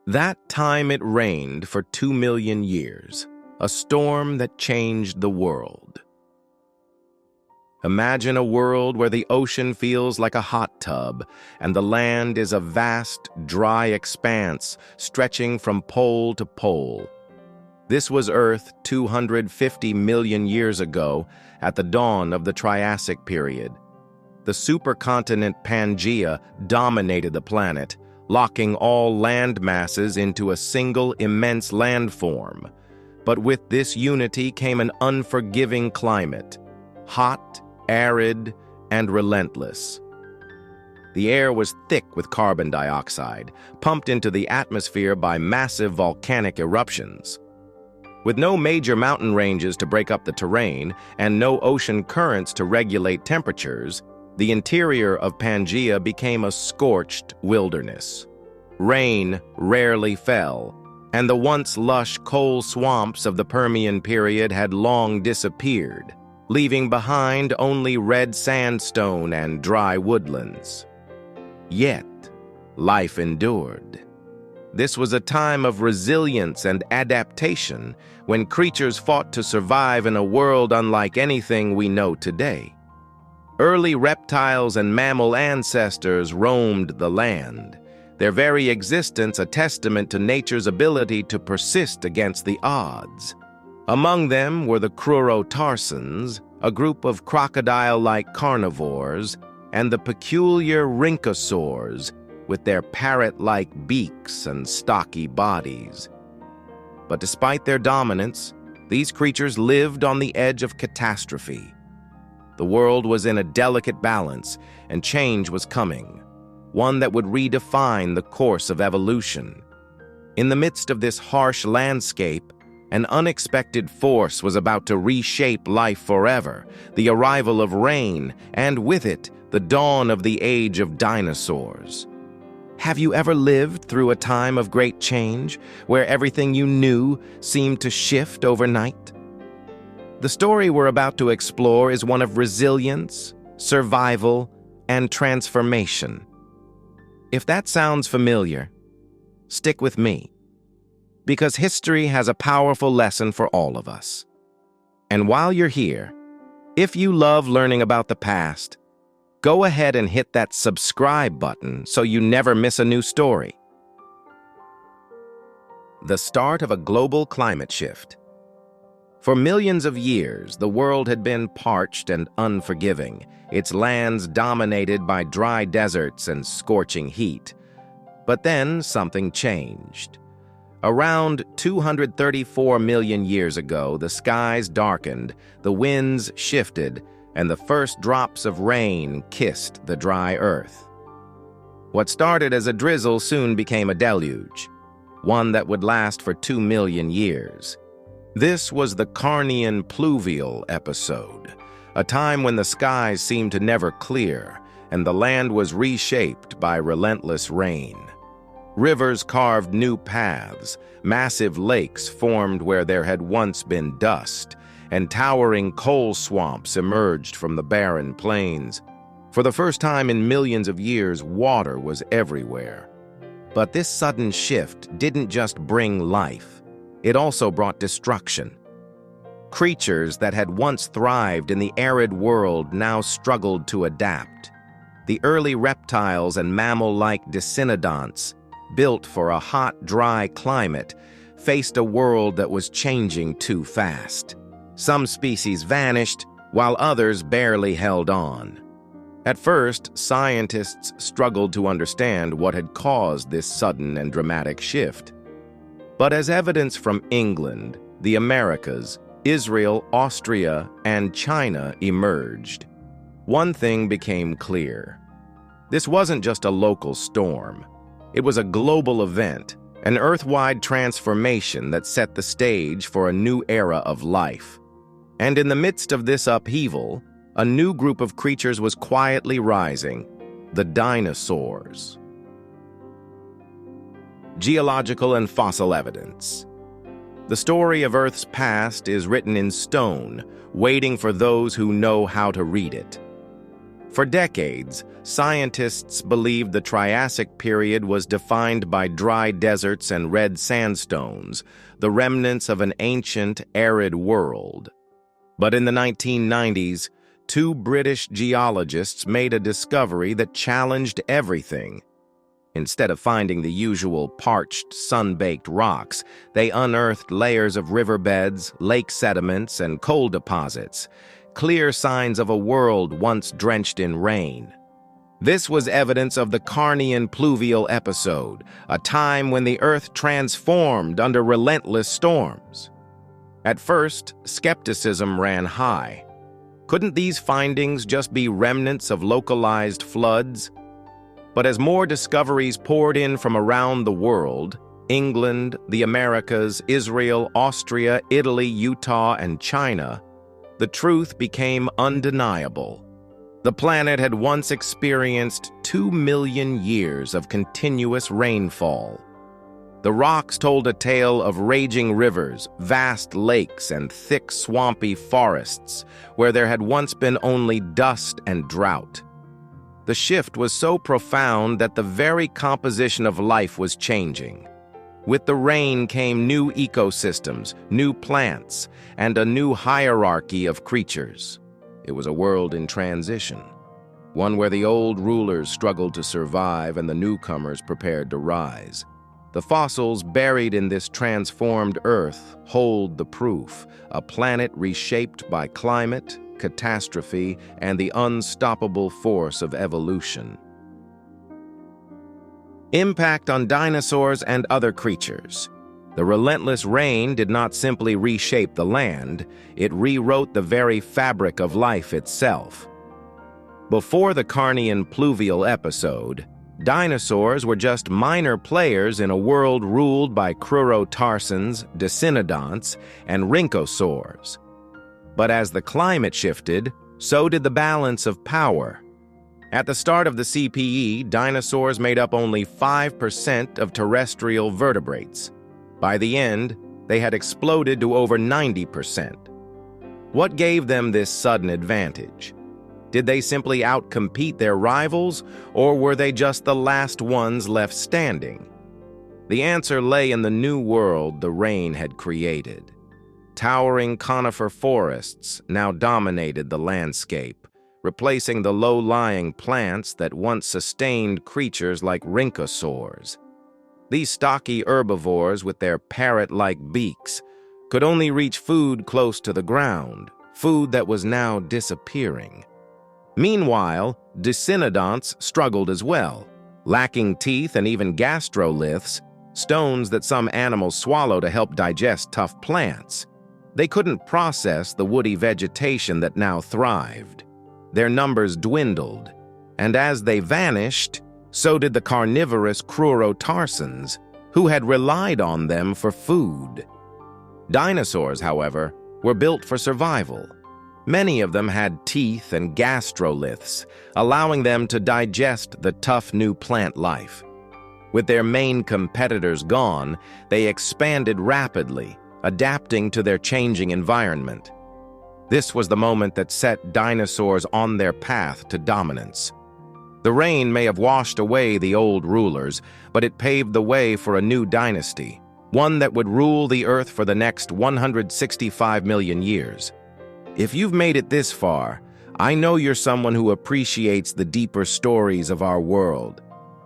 That time it rained for 2 million years, a storm that changed the world. Imagine a world where the ocean feels like a hot tub and the land is a vast, dry expanse stretching from pole to pole. This was Earth 250 million years ago at the dawn of the Triassic period. The supercontinent Pangaea dominated the planet, locking all land masses into a single immense landform. But with this unity came an unforgiving climate, hot, arid, and relentless. The air was thick with carbon dioxide, pumped into the atmosphere by massive volcanic eruptions. With no major mountain ranges to break up the terrain and no ocean currents to regulate temperatures, the interior of Pangaea became a scorched wilderness. Rain rarely fell, and the once lush coal swamps of the Permian period had long disappeared, leaving behind only red sandstone and dry woodlands. Yet, life endured. This was a time of resilience and adaptation when creatures fought to survive in a world unlike anything we know today. Early reptiles and mammal ancestors roamed the land, their very existence a testament to nature's ability to persist against the odds. Among them were the Crurotarsans, a group of crocodile-like carnivores, and the peculiar Rhynchosaurs, with their parrot-like beaks and stocky bodies. But despite their dominance, these creatures lived on the edge of catastrophe. The world was in a delicate balance, and change was coming, one that would redefine the course of evolution. In the midst of this harsh landscape, an unexpected force was about to reshape life forever, the arrival of rain, and with it, the dawn of the age of dinosaurs. Have you ever lived through a time of great change, where everything you knew seemed to shift overnight? The story we're about to explore is one of resilience, survival, and transformation. If that sounds familiar, stick with me, because history has a powerful lesson for all of us. And while you're here, if you love learning about the past, go ahead and hit that subscribe button so you never miss a new story. The start of a global climate shift. For millions of years, the world had been parched and unforgiving, its lands dominated by dry deserts and scorching heat. But then something changed. Around 234 million years ago, the skies darkened, the winds shifted, and the first drops of rain kissed the dry earth. What started as a drizzle soon became a deluge, one that would last for 2 million years. This was the Carnian Pluvial episode, a time when the skies seemed to never clear, and the land was reshaped by relentless rain. Rivers carved new paths, massive lakes formed where there had once been dust, and towering coal swamps emerged from the barren plains. For the first time in millions of years, water was everywhere. But this sudden shift didn't just bring life, it also brought destruction. Creatures that had once thrived in the arid world now struggled to adapt. The early reptiles and mammal-like decinodonts, built for a hot, dry climate, faced a world that was changing too fast. Some species vanished, while others barely held on. At first, scientists struggled to understand what had caused this sudden and dramatic shift. But as evidence from England, the Americas, Israel, Austria, and China emerged, one thing became clear. This wasn't just a local storm. It was a global event, an earth-wide transformation that set the stage for a new era of life. And in the midst of this upheaval, a new group of creatures was quietly rising, the dinosaurs. Geological and fossil evidence. The story of Earth's past is written in stone, waiting for those who know how to read it. For decades, scientists believed the Triassic period was defined by dry deserts and red sandstones, the remnants of an ancient, arid world. But in the 1990s, two British geologists made a discovery that challenged everything. Instead of finding the usual parched, sun-baked rocks, they unearthed layers of riverbeds, lake sediments, and coal deposits, clear signs of a world once drenched in rain. This was evidence of the Carnian Pluvial episode, a time when the Earth transformed under relentless storms. At first, skepticism ran high. Couldn't these findings just be remnants of localized floods? But as more discoveries poured in from around the world, England, the Americas, Israel, Austria, Italy, Utah, and China, the truth became undeniable. The planet had once experienced 2 million years of continuous rainfall. The rocks told a tale of raging rivers, vast lakes, and thick, swampy forests, where there had once been only dust and drought. The shift was so profound that the very composition of life was changing. With the rain came new ecosystems, new plants, and a new hierarchy of creatures. It was a world in transition, one where the old rulers struggled to survive and the newcomers prepared to rise. The fossils buried in this transformed Earth hold the proof, a planet reshaped by climate, catastrophe, and the unstoppable force of evolution. Impact on dinosaurs and other creatures. The relentless rain did not simply reshape the land, it rewrote the very fabric of life itself. Before the Carnian Pluvial episode, dinosaurs were just minor players in a world ruled by crurotarsans, dicynodonts, and rhynchosaurs. But as the climate shifted, so did the balance of power. At the start of the CPE, dinosaurs made up only 5% of terrestrial vertebrates. By the end, they had exploded to over 90%. What gave them this sudden advantage? Did they simply outcompete their rivals, or were they just the last ones left standing? The answer lay in the new world the rain had created. Towering conifer forests now dominated the landscape, replacing the low-lying plants that once sustained creatures like rhynchosaurs. These stocky herbivores, with their parrot-like beaks, could only reach food close to the ground, food that was now disappearing. Meanwhile, dicynodonts struggled as well, lacking teeth and even gastroliths, stones that some animals swallow to help digest tough plants. They couldn't process the woody vegetation that now thrived. Their numbers dwindled, and as they vanished, so did the carnivorous crurotarsans, who had relied on them for food. Dinosaurs, however, were built for survival. Many of them had teeth and gastroliths, allowing them to digest the tough new plant life. With their main competitors gone, they expanded rapidly, adapting to their changing environment. This was the moment that set dinosaurs on their path to dominance. The rain may have washed away the old rulers, but it paved the way for a new dynasty, one that would rule the Earth for the next 165 million years. If you've made it this far, I know you're someone who appreciates the deeper stories of our world.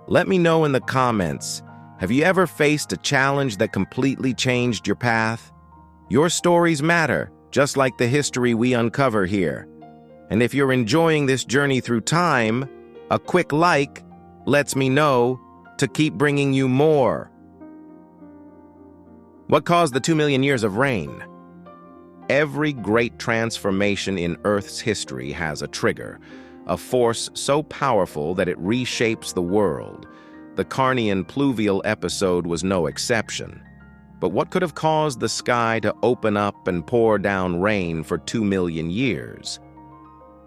Let me know in the comments, have you ever faced a challenge that completely changed your path? Your stories matter, just like the history we uncover here. And if you're enjoying this journey through time, a quick like lets me know to keep bringing you more. What caused the 2 million years of rain? Every great transformation in Earth's history has a trigger, a force so powerful that it reshapes the world. The Carnian Pluvial episode was no exception. But what could have caused the sky to open up and pour down rain for 2 million years?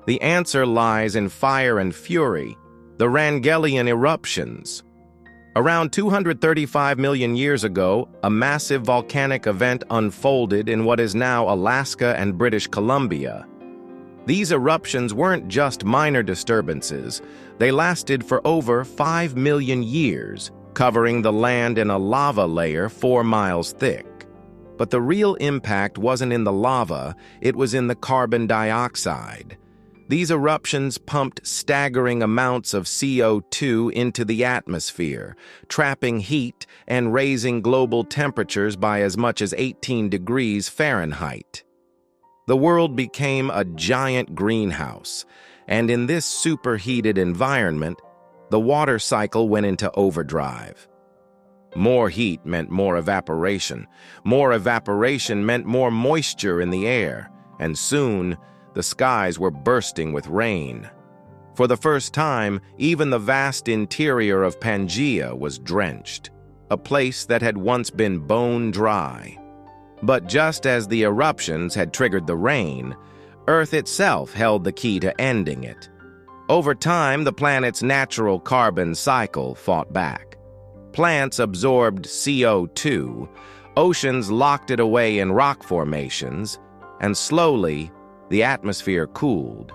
The answer lies in fire and fury, the Wrangellian eruptions. Around 235 million years ago, a massive volcanic event unfolded in what is now Alaska and British Columbia. These eruptions weren't just minor disturbances. They lasted for over 5 million years, covering the land in a lava layer 4 miles thick. But the real impact wasn't in the lava, it was in the carbon dioxide. These eruptions pumped staggering amounts of CO2 into the atmosphere, trapping heat and raising global temperatures by as much as 18 degrees Fahrenheit. The world became a giant greenhouse, and in this superheated environment, the water cycle went into overdrive. More heat meant more evaporation. More evaporation meant more moisture in the air, and soon, the skies were bursting with rain. For the first time, even the vast interior of Pangaea was drenched, a place that had once been bone dry. But just as the eruptions had triggered the rain, Earth itself held the key to ending it. Over time, the planet's natural carbon cycle fought back. Plants absorbed CO2, oceans locked it away in rock formations, and slowly, the atmosphere cooled.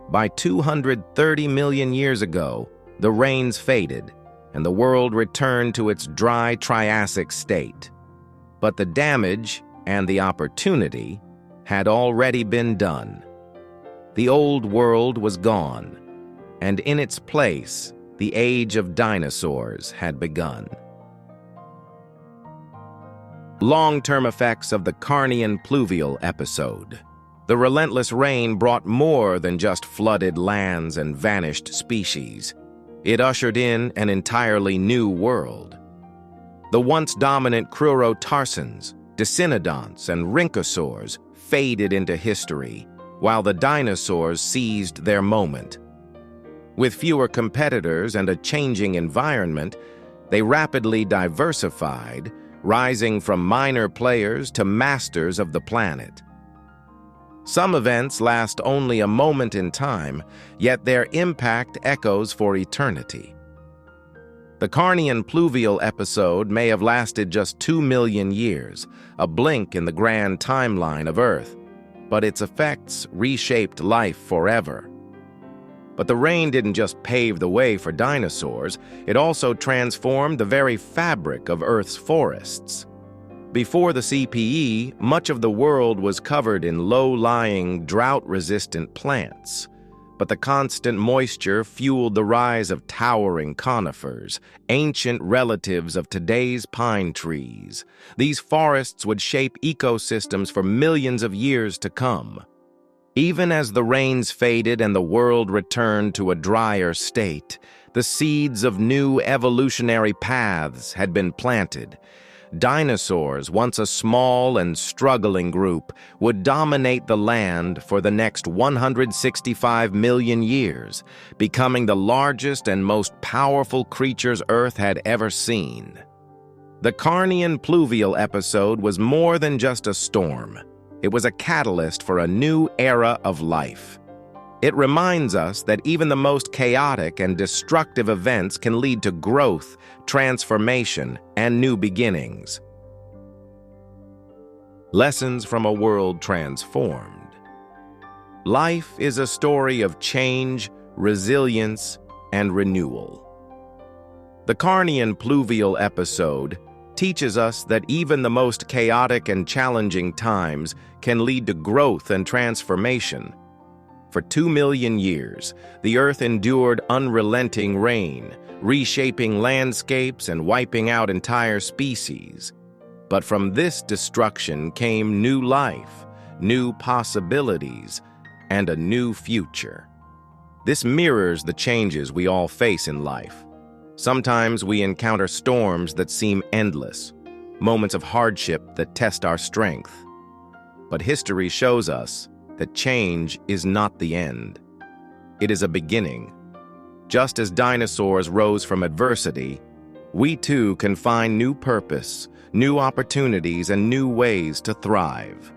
By 230 million years ago, the rains faded, and the world returned to its dry Triassic state. But the damage and the opportunity had already been done. The old world was gone, and in its place, the age of dinosaurs had begun. Long-term effects of the Carnian Pluvial episode. The relentless rain brought more than just flooded lands and vanished species. It ushered in an entirely new world. The once dominant Crurotarsans, Dicynodonts, and Rhynchosaurs faded into history, while the dinosaurs seized their moment. With fewer competitors and a changing environment, they rapidly diversified, rising from minor players to masters of the planet. Some events last only a moment in time, yet their impact echoes for eternity. The Carnian Pluvial episode may have lasted just 2 million years, a blink in the grand timeline of Earth, but its effects reshaped life forever. But the rain didn't just pave the way for dinosaurs, it also transformed the very fabric of Earth's forests. Before the CPE, much of the world was covered in low-lying, drought-resistant plants. But the constant moisture fueled the rise of towering conifers, ancient relatives of today's pine trees. These forests would shape ecosystems for millions of years to come. Even as the rains faded and the world returned to a drier state, the seeds of new evolutionary paths had been planted. Dinosaurs, once a small and struggling group, would dominate the land for the next 165 million years, becoming the largest and most powerful creatures Earth had ever seen. The Carnian Pluvial episode was more than just a storm. It was a catalyst for a new era of life. It reminds us that even the most chaotic and destructive events can lead to growth, transformation, and new beginnings. Lessons from a world transformed. Life is a story of change, resilience, and renewal. The Carnian Pluvial episode teaches us that even the most chaotic and challenging times can lead to growth and transformation. For 2 million years, the Earth endured unrelenting rain, reshaping landscapes and wiping out entire species. But from this destruction came new life, new possibilities, and a new future. This mirrors the changes we all face in life. Sometimes we encounter storms that seem endless, moments of hardship that test our strength. But history shows us that change is not the end. It is a beginning. Just as dinosaurs rose from adversity, we too can find new purpose, new opportunities, and new ways to thrive.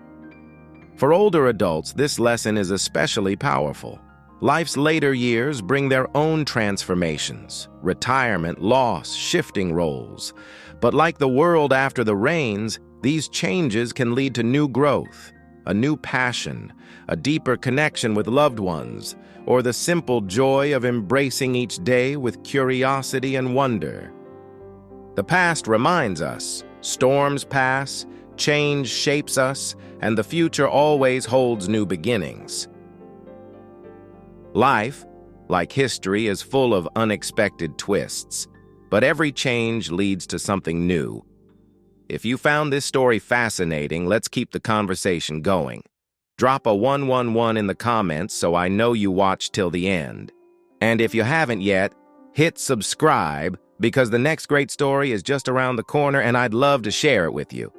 For older adults, this lesson is especially powerful. Life's later years bring their own transformations, retirement, loss, shifting roles. But like the world after the rains, these changes can lead to new growth, a new passion, a deeper connection with loved ones, or the simple joy of embracing each day with curiosity and wonder. The past reminds us, storms pass, change shapes us, and the future always holds new beginnings. Life, like history, is full of unexpected twists, but every change leads to something new. If you found this story fascinating, let's keep the conversation going. Drop a 111 in the comments so I know you watched till the end. And if you haven't yet, hit subscribe because the next great story is just around the corner and I'd love to share it with you.